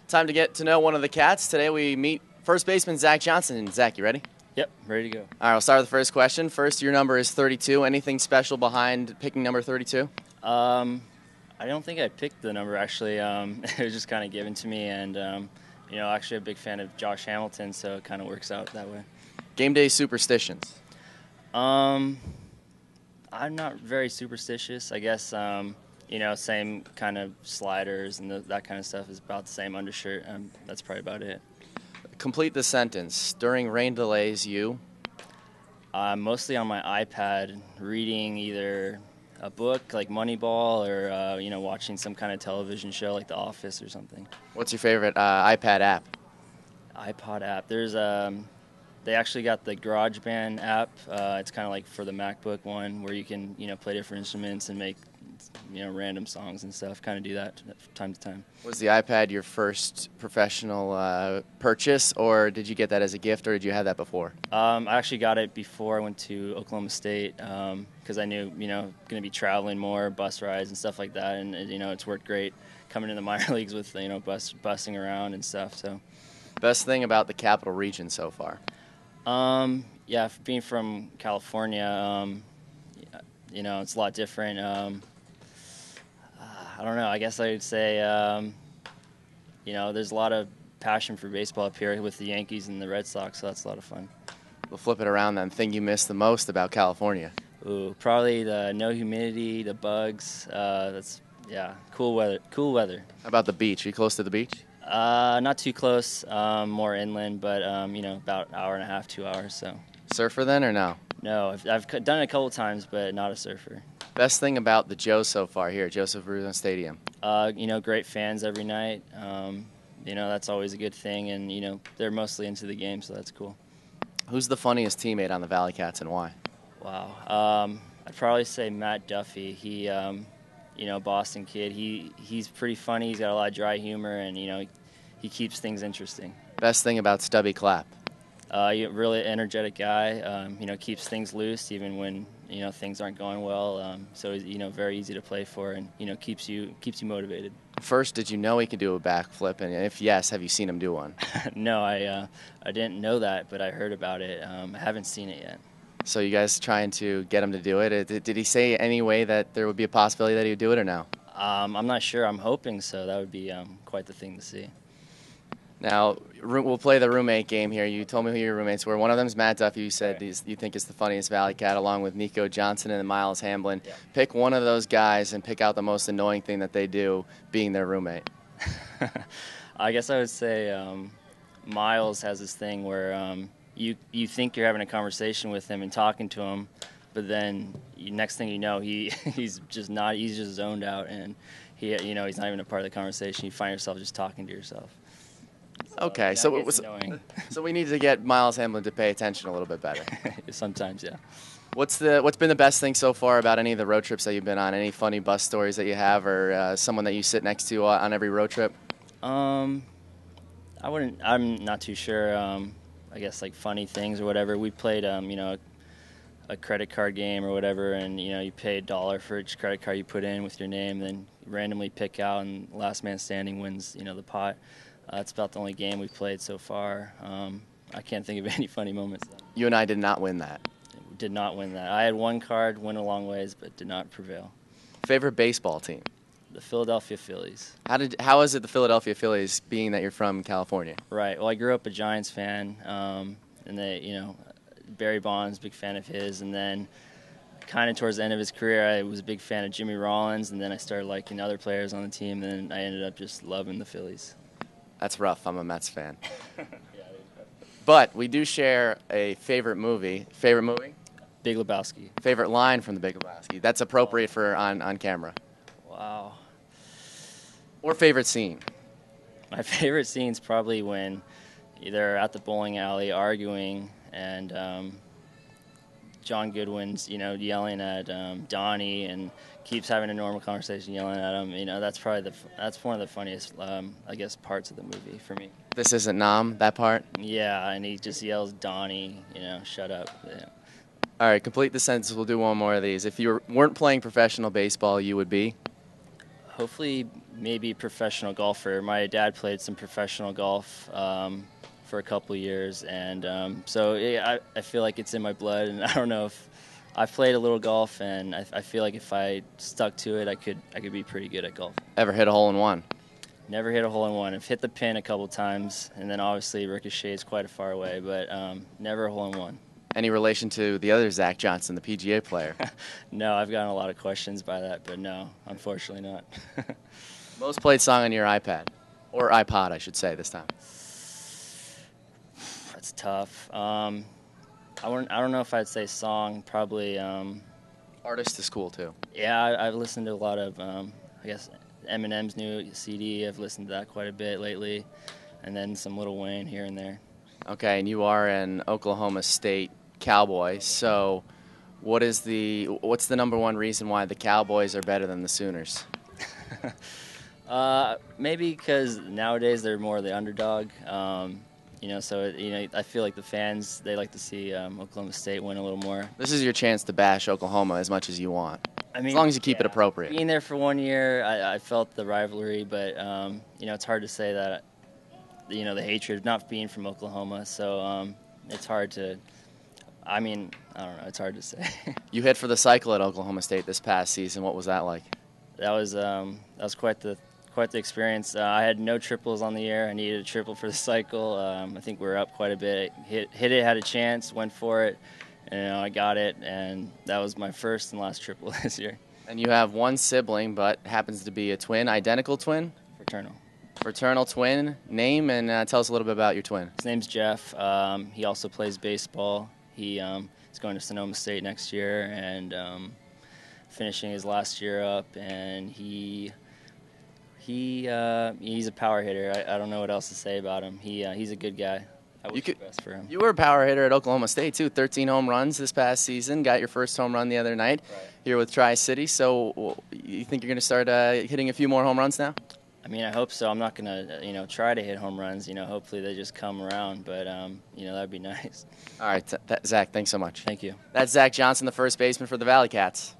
Time to get to know one of the Cats. Today we meet first baseman Zach Johnson. Zach, you ready? Yep, ready to go. All right, we'll start with the first question. First, your number is 32. Anything special behind picking number 32? I don't think I picked the number, actually. It was just kind of given to me, and, actually a big fan of Josh Hamilton, so it kind of works out that way. Game day superstitions. I'm not very superstitious. I guess, same kind of sliders and that kind of stuff is about the same undershirt. That's probably about it. Complete the sentence. During rain delays, you? I'm mostly on my iPad reading either a book like Moneyball or, watching some kind of television show like The Office or something. What's your favorite iPad app? iPod app. They actually got the GarageBand app. It's kind of like for the MacBook one where you can, play different instruments and make, random songs and stuff. Kind of do that from time to time. Was the iPad your first professional purchase, or did you get that as a gift, or did you have that before? I actually got it before I went to Oklahoma State because I knew, going to be traveling more, bus rides and stuff like that. And, it's worked great coming to the minor leagues with, busing around and stuff. So, best thing about the Capital Region so far? Being from California, it's a lot different. I don't know. I guess I would say, there's a lot of passion for baseball up here with the Yankees and the Red Sox, so that's a lot of fun. We'll flip it around then. Thing you miss the most about California? Ooh, probably the no humidity, the bugs. Cool weather. Cool weather. How about the beach? Are you close to the beach? Not too close. More inland, but about an hour and a half, 2 hours. So. Surfer then or no? No, I've done it a couple times, but not a surfer. Best thing about the Joe so far here at Joseph Ruzon Stadium? Great fans every night. That's always a good thing, and they're mostly into the game, so that's cool. Who's the funniest teammate on the ValleyCats and why? Wow, I'd probably say Matt Duffy. He, Boston kid. He's pretty funny. He's got a lot of dry humor, and he keeps things interesting. Best thing about Stubby Clapp? Really energetic guy. Keeps things loose even when things aren't going well. So he's very easy to play for, and keeps you motivated. First, did you know he could do a backflip, and if yes, have you seen him do one? No, I didn't know that, but I heard about it. I haven't seen it yet. So you guys trying to get him to do it? Did he say any way that there would be a possibility that he would do it or no? I'm not sure. I'm hoping so. That would be quite the thing to see. Now, we'll play the roommate game here. You told me who your roommates were. One of them is Matt Duffy. You said you think is the funniest Valley Cat, along with Nico Johnson and Miles Hamblin. Yeah. Pick one of those guys and pick out the most annoying thing that they do being their roommate. I guess I would say Miles has this thing where you think you're having a conversation with him and talking to him, but then next thing you know, he's just zoned out, and he's not even a part of the conversation. You find yourself just talking to yourself. Okay, so we need to get Miles Hamlin to pay attention a little bit better. Sometimes, yeah. What's been the best thing so far about any of the road trips that you've been on? Any funny bus stories that you have, or someone that you sit next to on every road trip? I'm not too sure. I guess like funny things or whatever. We played a credit card game or whatever, and you pay $1 for each credit card you put in with your name, then randomly pick out, and last man standing wins the pot. That's about the only game we've played so far. I can't think of any funny moments, though. You and I did not win that. We did not win that. I had one card, went a long ways, but did not prevail. Favorite baseball team? The Philadelphia Phillies. How is it the Philadelphia Phillies, being that you're from California? Right. Well, I grew up a Giants fan, and Barry Bonds, big fan of his, and then kind of towards the end of his career, I was a big fan of Jimmy Rollins, and then I started liking other players on the team, and then I ended up just loving the Phillies. That's rough. I'm a Mets fan. But we do share a favorite movie. Favorite movie? Big Lebowski. Favorite line from The Big Lebowski. That's appropriate for on camera. Wow. Or favorite scene? My favorite scene is probably when they're at the bowling alley arguing, and John Goodwin's, yelling at Donnie and keeps having a normal conversation, yelling at him. That's probably that's one of the funniest, I guess, parts of the movie for me. This isn't Nam, that part? Yeah, and he just yells, Donnie, shut up. Yeah. All right, complete the sentence. We'll do one more of these. If you weren't playing professional baseball, you would be? hopefully maybe professional golfer. My dad played some professional golf for a couple years, and so I feel like it's in my blood, and I don't know if I've played a little golf, and I feel like if I stuck to it, I could be pretty good at golf. Ever hit a hole in one? Never hit a hole in one. I've hit the pin a couple times, and then obviously ricochets quite a far away, but never a hole in one. Any relation to the other Zach Johnson, the PGA player? No, I've gotten a lot of questions by that, but no, unfortunately not. Most played song on your iPad, or iPod, I should say, this time. That's tough. I don't know if I'd say song. Probably. Artist is cool too. Yeah, I've listened to a lot of. I guess Eminem's new CD. I've listened to that quite a bit lately, and then some Lil Wayne here and there. Okay, and you are an Oklahoma State Cowboy. So, what's the number one reason why the Cowboys are better than the Sooners? Maybe because nowadays they're more the underdog. So I feel like the fans, they like to see Oklahoma State win a little more. This is your chance to bash Oklahoma as much as you want. I mean, as long as you keep it appropriate. Being there for 1 year, I felt the rivalry, but it's hard to say that. The hatred of not being from Oklahoma, so it's hard to. I mean, I don't know. It's hard to say. You hit for the cycle at Oklahoma State this past season. What was that like? That was quite the experience. I had no triples on the year. I needed a triple for the cycle. I think we were up quite a bit. Hit it, had a chance, went for it, and I got it. And that was my first and last triple this year. And you have one sibling, but happens to be a twin, identical twin? Fraternal twin. Name and tell us a little bit about your twin. His name's Jeff. He also plays baseball. He is going to Sonoma State next year and finishing his last year up. And he's a power hitter. I don't know what else to say about him. He's a good guy. I wish the best for him. You were a power hitter at Oklahoma State too. 13 home runs this past season. Got your first home run the other night here with Tri-City. So you think you're going to start hitting a few more home runs now? I mean, I hope so. I'm not going to, try to hit home runs. Hopefully they just come around. But, that'd be nice. All right, Zach, thanks so much. Thank you. That's Zach Johnson, the first baseman for the ValleyCats.